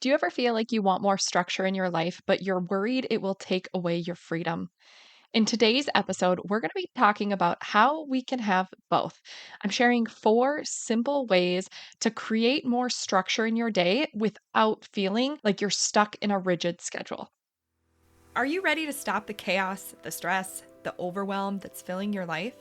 Do you ever feel like you want more structure in your life, but you're worried it will take away your freedom? In today's episode, we're going to be talking about how we can have both. I'm sharing four simple ways to create more structure in your day without feeling like you're stuck in a rigid schedule. Are you ready to stop the chaos, the stress, the overwhelm that's filling your life?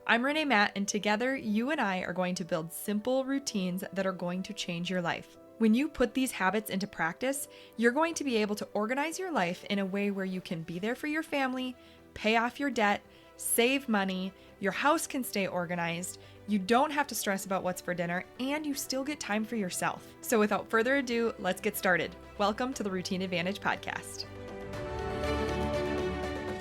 I'm Renae Matt, and together you and I are going to build simple routines that are going to change your life. When you put these habits into practice, you're going to be able to organize your life in a way where you can be there for your family, pay off your debt, save money, your house can stay organized, you don't have to stress about what's for dinner, and you still get time for yourself. So without further ado, let's get started. Welcome to the Routine Advantage Podcast.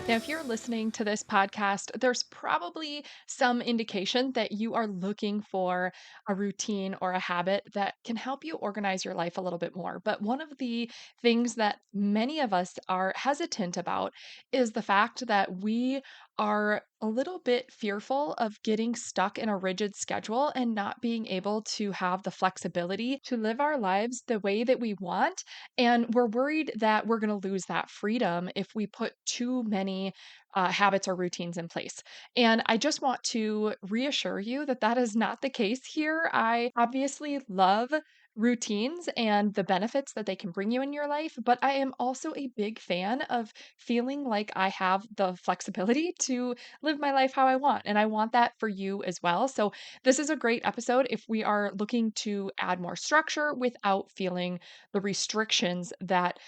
Now, if you're listening to this podcast, there's probably some indication that you are looking for a routine or a habit that can help you organize your life a little bit more. But one of the things that many of us are hesitant about is the fact that we are a little bit fearful of getting stuck in a rigid schedule and not being able to have the flexibility to live our lives the way that we want. And we're worried that we're going to lose that freedom if we put too many habits or routines in place. And I just want to reassure you that that is not the case here. I obviously love routines and the benefits that they can bring you in your life, but I am also a big fan of feeling like I have the flexibility to live my life how I want. And I want that for you as well. So, this is a great episode if we are looking to add more structure without feeling the restrictions that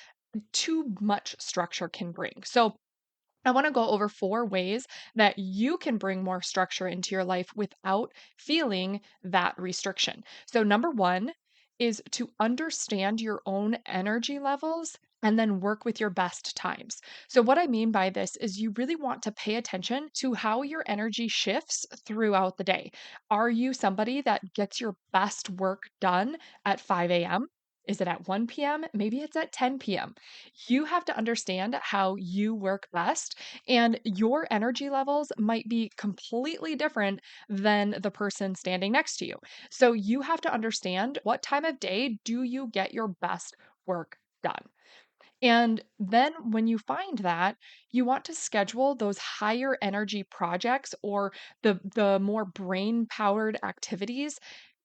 too much structure can bring. So, I want to go over four ways that you can bring more structure into your life without feeling that restriction. So, number one is to understand your own energy levels and then work with your best times. So, what I mean by this is you really want to pay attention to how your energy shifts throughout the day. Are you somebody that gets your best work done at 5 a.m.? Is it at 1 p.m.? Maybe it's at 10 p.m. You have to understand how you work best, and your energy levels might be completely different than the person standing next to you. So you have to understand what time of day do you get your best work done. And then when you find that, you want to schedule those higher energy projects or the more brain powered activities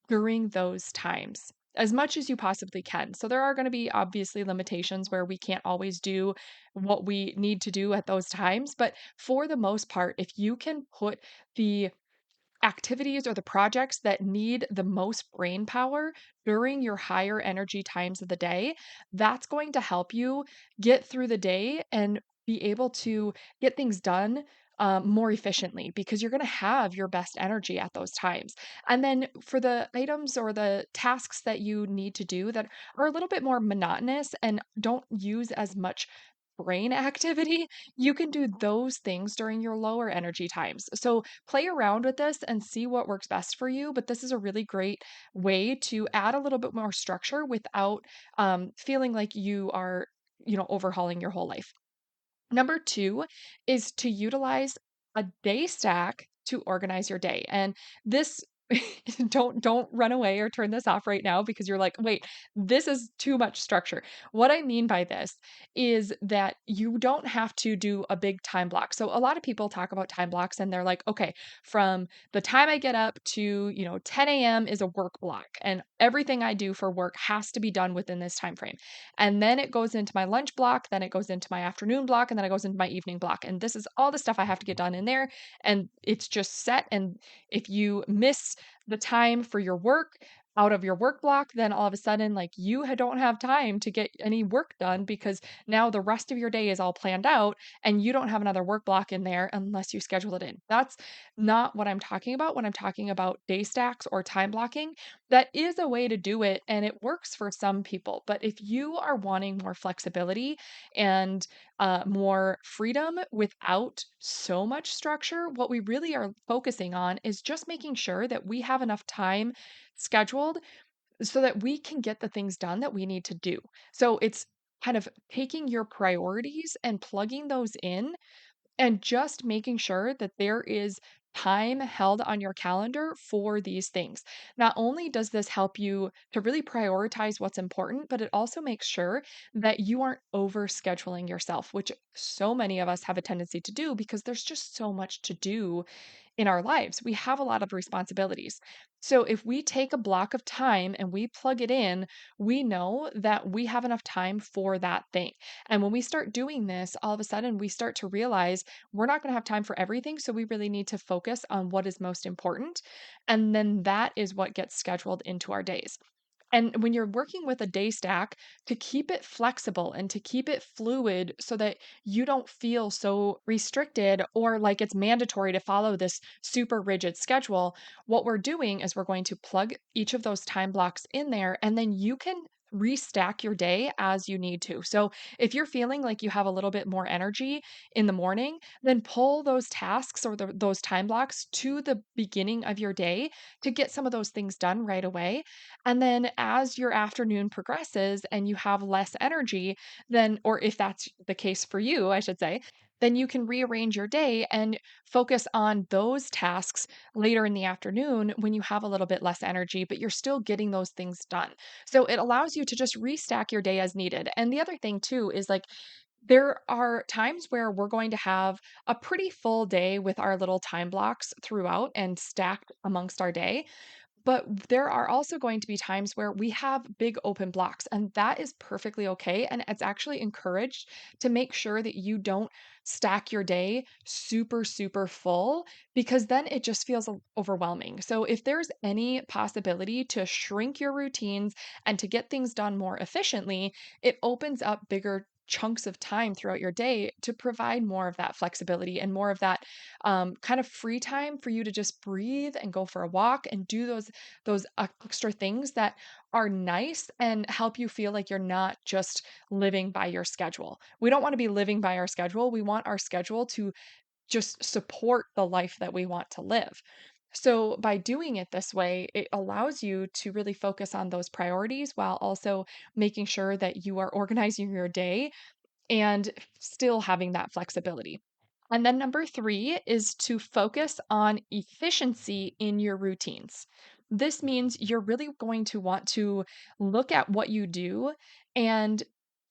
during those times as much as you possibly can. So there are going to be obviously limitations where we can't always do what we need to do at those times, but for the most part, if you can put the activities or the projects that need the most brain power during your higher energy times of the day, that's going to help you get through the day and be able to get things done more efficiently because you're going to have your best energy at those times. And then for the items or the tasks that you need to do that are a little bit more monotonous and don't use as much brain activity, you can do those things during your lower energy times. So play around with this and see what works best for you. But this is a really great way to add a little bit more structure without feeling like you are, overhauling your whole life. Number two is to utilize a day stack to organize your day. And this don't run away or turn this off right now because you're like, wait, this is too much structure. What I mean by this is that you don't have to do a big time block. So a lot of people talk about time blocks and they're like, okay, from the time I get up to, 10 a.m. is a work block and everything I do for work has to be done within this time frame. And then it goes into my lunch block, then it goes into my afternoon block, and then it goes into my evening block. And this is all the stuff I have to get done in there. And it's just set. And if you miss the time for your work out of your work block, then all of a sudden, like don't have time to get any work done because now the rest of your day is all planned out and you don't have another work block in there unless you schedule it in. That's not what I'm talking about when I'm talking about day stacks or time blocking. That is a way to do it and it works for some people. But if you are wanting more flexibility and more freedom without so much structure, what we really are focusing on is just making sure that we have enough time scheduled so that we can get the things done that we need to do. So it's kind of taking your priorities and plugging those in and just making sure that there is time held on your calendar for these things. Not only does this help you to really prioritize what's important, but it also makes sure that you aren't over scheduling yourself, which so many of us have a tendency to do because there's just so much to do in our lives. We have a lot of responsibilities. So if we take a block of time and we plug it in, we know that we have enough time for that thing. And when we start doing this, all of a sudden we start to realize we're not going to have time for everything. So we really need to focus on what is most important. And then that is what gets scheduled into our days. And when you're working with a day stack, to keep it flexible and to keep it fluid so that you don't feel so restricted or like it's mandatory to follow this super rigid schedule, what we're doing is we're going to plug each of those time blocks in there and then you can restack your day as you need to. So if you're feeling like you have a little bit more energy in the morning, then pull those tasks or those time blocks to the beginning of your day to get some of those things done right away, and then as your afternoon progresses and you have less energy, then, or if that's the case for you, I should say, then you can rearrange your day and focus on those tasks later in the afternoon when you have a little bit less energy, but you're still getting those things done. So it allows you to just restack your day as needed. And the other thing too is like, there are times where we're going to have a pretty full day with our little time blocks throughout and stacked amongst our day. But there are also going to be times where we have big open blocks, and that is perfectly okay. And it's actually encouraged to make sure that you don't stack your day super, super full because then it just feels overwhelming. So, if there's any possibility to shrink your routines and to get things done more efficiently, it opens up bigger chunks of time throughout your day to provide more of that flexibility and more of that kind of free time for you to just breathe and go for a walk and do those extra things that are nice and help you feel like you're not just living by your schedule. We don't want to be living by our schedule. We want our schedule to just support the life that we want to live. So, by doing it this way, it allows you to really focus on those priorities while also making sure that you are organizing your day and still having that flexibility. And then number three is to focus on efficiency in your routines. This means you're really going to want to look at what you do and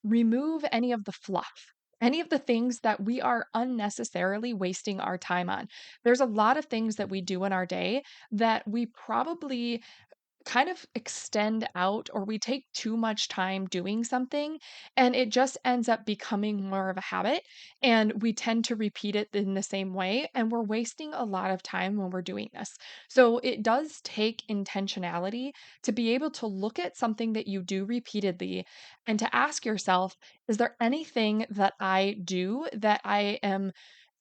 remove any of the fluff. Any of the things that we are unnecessarily wasting our time on. There's a lot of things that we do in our day that we probably kind of extend out or we take too much time doing something and it just ends up becoming more of a habit and we tend to repeat it in the same way and we're wasting a lot of time when we're doing this. So it does take intentionality to be able to look at something that you do repeatedly and to ask yourself, is there anything that I do that I am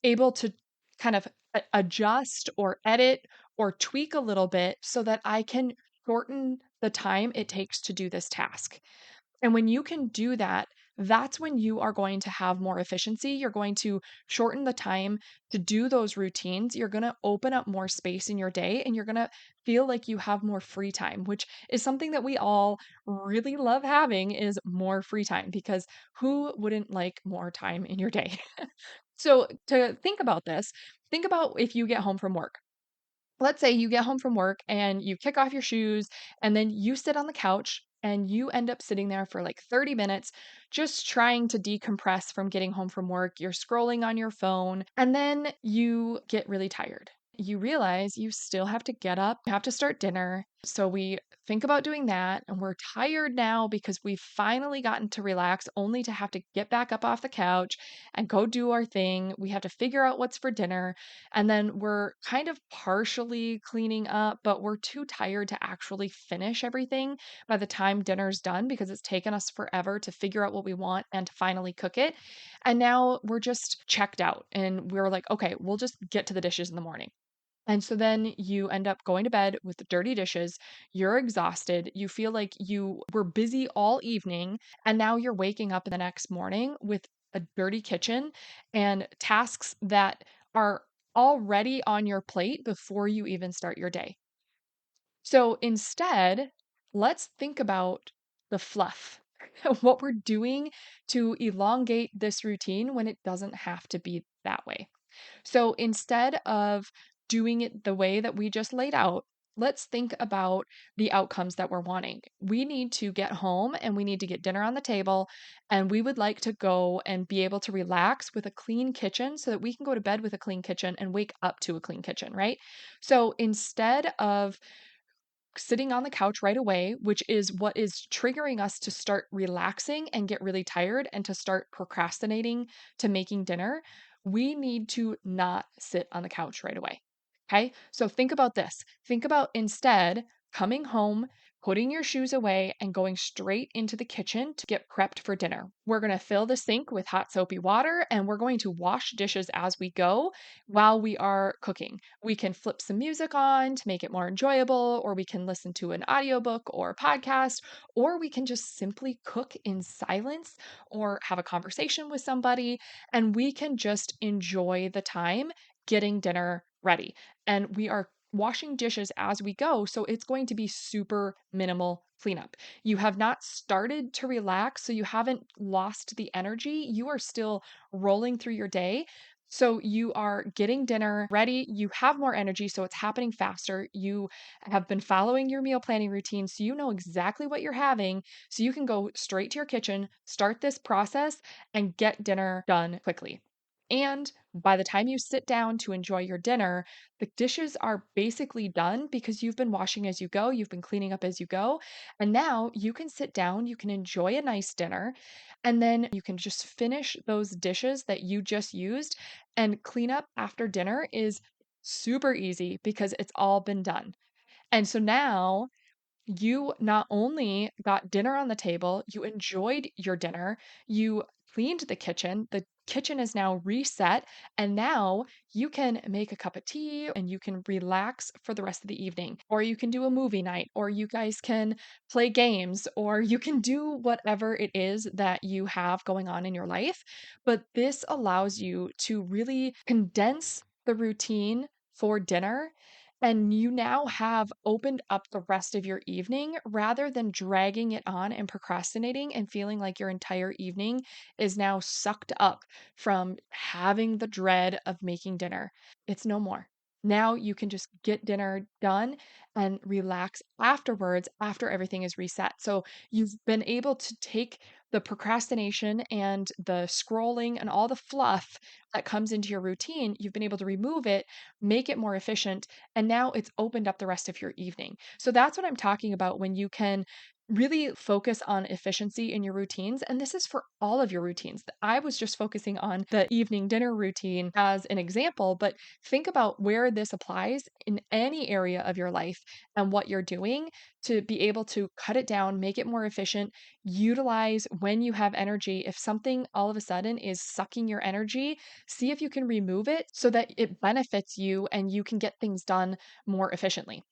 able to kind of adjust or edit or tweak a little bit so that I can shorten the time it takes to do this task. And when you can do that, that's when you are going to have more efficiency. You're going to shorten the time to do those routines. You're going to open up more space in your day and you're going to feel like you have more free time, which is something that we all really love having is more free time because who wouldn't like more time in your day? So, to think about this, think about if you get home from work. Let's say you get home from work and you kick off your shoes and then you sit on the couch and you end up sitting there for like 30 minutes just trying to decompress from getting home from work. You're scrolling on your phone and then you get really tired. You realize you still have to get up, you have to start dinner. So we think about doing that and we're tired now because we've finally gotten to relax only to have to get back up off the couch and go do our thing. We have to figure out what's for dinner and then we're kind of partially cleaning up, but we're too tired to actually finish everything by the time dinner's done because it's taken us forever to figure out what we want and to finally cook it. And now we're just checked out and we're like, okay, we'll just get to the dishes in the morning. And so then you end up going to bed with dirty dishes. You're exhausted. You feel like you were busy all evening. And now you're waking up in the next morning with a dirty kitchen and tasks that are already on your plate before you even start your day. So instead, let's think about the fluff, what we're doing to elongate this routine when it doesn't have to be that way. So instead of doing it the way that we just laid out, let's think about the outcomes that we're wanting. We need to get home and we need to get dinner on the table, and we would like to go and be able to relax with a clean kitchen so that we can go to bed with a clean kitchen and wake up to a clean kitchen, right? So instead of sitting on the couch right away, which is what is triggering us to start relaxing and get really tired and to start procrastinating to making dinner, we need to not sit on the couch right away. Okay. So think about this. Think about instead coming home, putting your shoes away, and going straight into the kitchen to get prepped for dinner. We're going to fill the sink with hot soapy water and we're going to wash dishes as we go while we are cooking. We can flip some music on to make it more enjoyable, or we can listen to an audiobook or a podcast, or we can just simply cook in silence or have a conversation with somebody, and we can just enjoy the time getting dinner ready. And we are washing dishes as we go, so it's going to be super minimal cleanup. You have not started to relax, so you haven't lost the energy. You are still rolling through your day, so you are getting dinner ready, you have more energy, so it's happening faster. You have been following your meal planning routine, so you know exactly what you're having, so you can go straight to your kitchen, start this process, and get dinner done quickly. And by the time you sit down to enjoy your dinner, the dishes are basically done because you've been washing as you go, you've been cleaning up as you go, and now you can sit down, you can enjoy a nice dinner, and then you can just finish those dishes that you just used, and cleanup after dinner is super easy because it's all been done. And so now you not only got dinner on the table, you enjoyed your dinner, you cleaned the kitchen is now reset, and now you can make a cup of tea and you can relax for the rest of the evening. Or you can do a movie night, or you guys can play games, or you can do whatever it is that you have going on in your life. But this allows you to really condense the routine for dinner, and you now have opened up the rest of your evening rather than dragging it on and procrastinating and feeling like your entire evening is now sucked up from having the dread of making dinner. It's no more. Now you can just get dinner done and relax afterwards after everything is reset. So you've been able to take the procrastination and the scrolling and all the fluff that comes into your routine, you've been able to remove it, make it more efficient, and now it's opened up the rest of your evening. So that's what I'm talking about when you can really focus on efficiency in your routines. And this is for all of your routines. I was just focusing on the evening dinner routine as an example, but think about where this applies in any area of your life and what you're doing to be able to cut it down, make it more efficient, utilize when you have energy. If something all of a sudden is sucking your energy, see if you can remove it so that it benefits you and you can get things done more efficiently.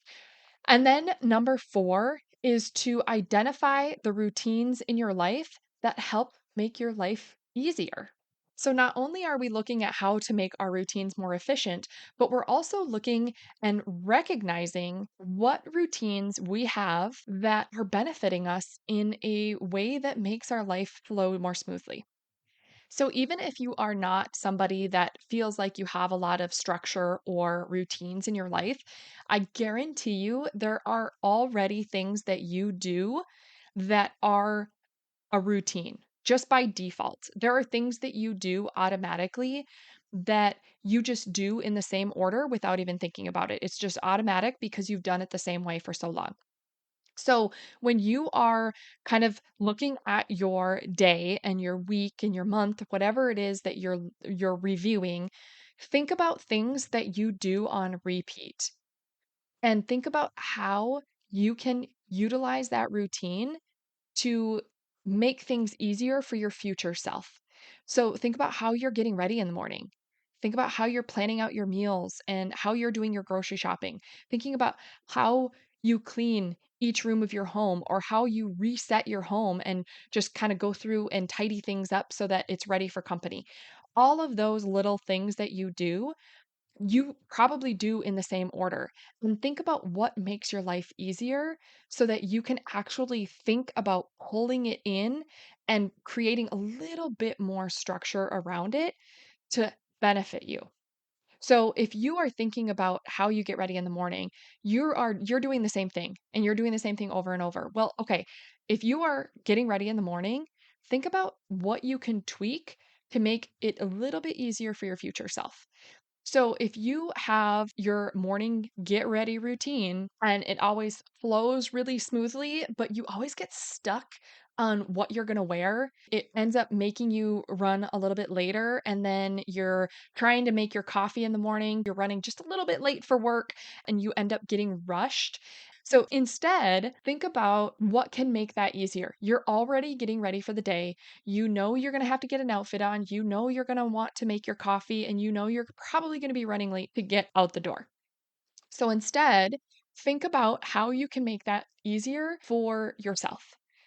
And then number four is to identify the routines in your life that help make your life easier. So, not only are we looking at how to make our routines more efficient, but we're also looking and recognizing what routines we have that are benefiting us in a way that makes our life flow more smoothly. So, even if you are not somebody that feels like you have a lot of structure or routines in your life, I guarantee you there are already things that you do that are a routine just by default. There are things that you do automatically that you just do in the same order without even thinking about it. It's just automatic because you've done it the same way for so long. So, when you are kind of looking at your day and your week and your month, whatever it is that you're reviewing, think about things that you do on repeat and think about how you can utilize that routine to make things easier for your future self. So think about how you're getting ready in the morning. Think about how you're planning out your meals and how you're doing your grocery shopping. Thinking about how you clean each room of your home or how you reset your home and just kind of go through and tidy things up so that it's ready for company. All of those little things that you probably do in the same order. And think about what makes your life easier so that you can actually think about pulling it in and creating a little bit more structure around it to benefit you. So if you are thinking about how you get ready in the morning, you're doing the same thing and you're doing the same thing over and over. Well, okay, if you are getting ready in the morning, think about what you can tweak to make it a little bit easier for your future self. So if you have your morning get ready routine and it always flows really smoothly, but you always get stuck on what you're going to wear, it ends up making you run a little bit later. And then you're trying to make your coffee in the morning. You're running just a little bit late for work and you end up getting rushed. So instead, think about what can make that easier. You're already getting ready for the day. You know you're going to have to get an outfit on. You know you're going to want to make your coffee, and you know you're probably going to be running late to get out the door. So instead, think about how you can make that easier for yourself.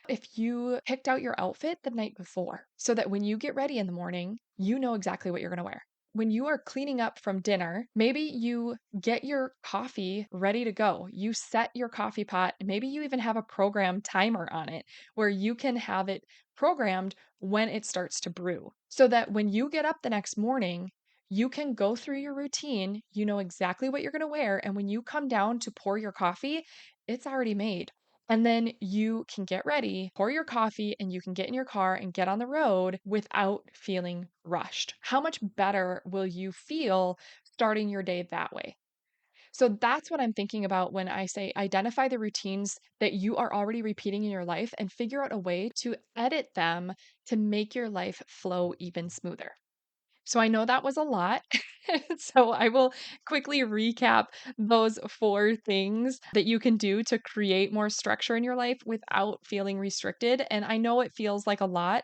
If you picked out your outfit the night before so that when you get ready in the morning, you know exactly what you're going to wear. When you are cleaning up from dinner, maybe you get your coffee ready to go. You set your coffee pot, and maybe you even have a program timer on it where you can have it programmed when it starts to brew so that when you get up the next morning, you can go through your routine, you know exactly what you're going to wear, and when you come down to pour your coffee, it's already made. And then you can get ready, pour your coffee, and you can get in your car and get on the road without feeling rushed. How much better will you feel starting your day that way? So that's what I'm thinking about when I say identify the routines that you are already repeating in your life and figure out a way to edit them to make your life flow even smoother. So I know that was a lot. So I will quickly recap those 4 things that you can do to create more structure in your life without feeling restricted. And I know it feels like a lot,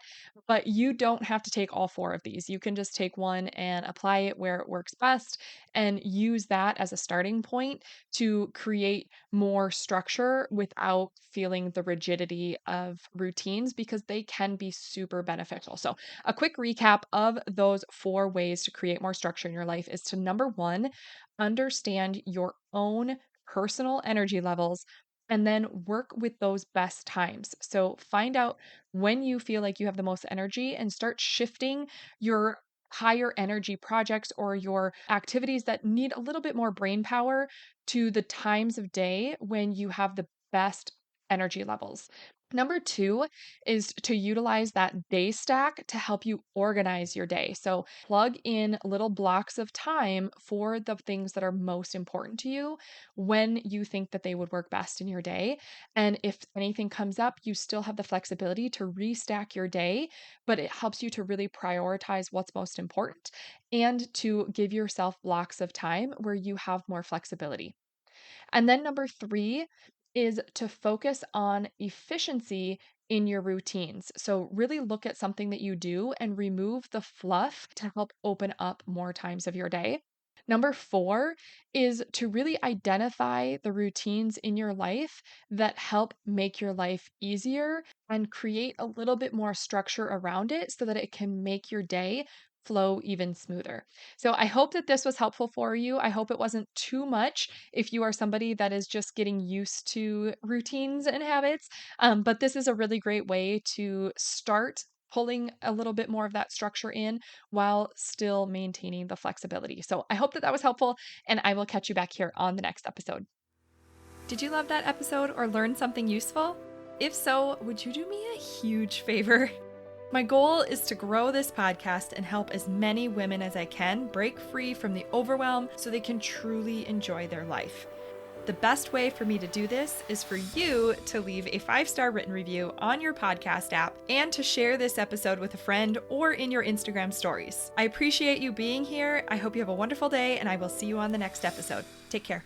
but you don't have to take all 4 of these. You can just take one and apply it where it works best and use that as a starting point to create more structure without feeling the rigidity of routines because they can be super beneficial. So a quick recap of those 4 ways to create more structure in your life is to number one, understand your own personal energy levels and then work with those best times. So find out when you feel like you have the most energy and start shifting your higher energy projects or your activities that need a little bit more brain power to the times of day when you have the best energy levels. Number two is to utilize that day stack to help you organize your day. So plug in little blocks of time for the things that are most important to you when you think that they would work best in your day. And if anything comes up, you still have the flexibility to restack your day, but it helps you to really prioritize what's most important and to give yourself blocks of time where you have more flexibility. And then number three is to focus on efficiency in your routines. So, really look at something that you do and remove the fluff to help open up more times of your day. Number four is to really identify the routines in your life that help make your life easier and create a little bit more structure around it so that it can make your day flow even smoother. So I hope that this was helpful for you. I hope it wasn't too much if you are somebody that is just getting used to routines and habits. But this is a really great way to start pulling a little bit more of that structure in while still maintaining the flexibility. So I hope that that was helpful, and I will catch you back here on the next episode. Did you love that episode or learn something useful? If so, would you do me a huge favor? My goal is to grow this podcast and help as many women as I can break free from the overwhelm so they can truly enjoy their life. The best way for me to do this is for you to leave a 5-star written review on your podcast app and to share this episode with a friend or in your Instagram stories. I appreciate you being here. I hope you have a wonderful day, and I will see you on the next episode. Take care.